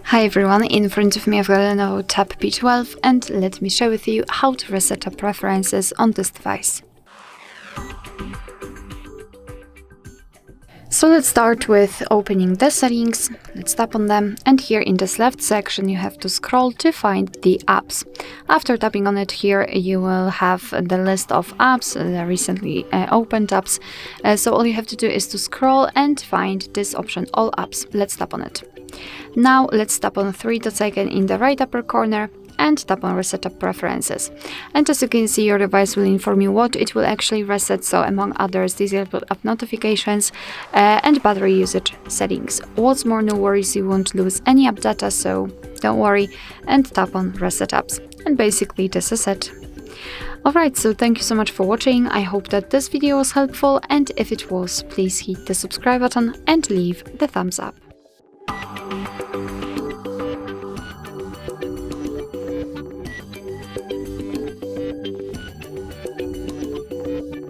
Hi everyone, in front of me I've got LENOVO Tab P12 and let me share with you how to reset up preferences on this device. So let's start with opening the settings. Let's tap on them, and here in this left section you have to scroll to find the apps. After tapping on it here you will have the list of apps, the recently opened apps. So all you have to do is to scroll and find this option, all apps. Let's tap on it. Now let's tap on three dots again in the right upper corner and tap on Reset Up Preferences. And as you can see, your device will inform you what it will actually reset, so among others, disable app notifications and battery usage settings. What's more, no worries, you won't lose any app data, so don't worry, and tap on Reset Apps. And basically this is it. Alright, so thank you so much for watching. I hope that this video was helpful, and if it was, please hit the subscribe button and leave the thumbs up.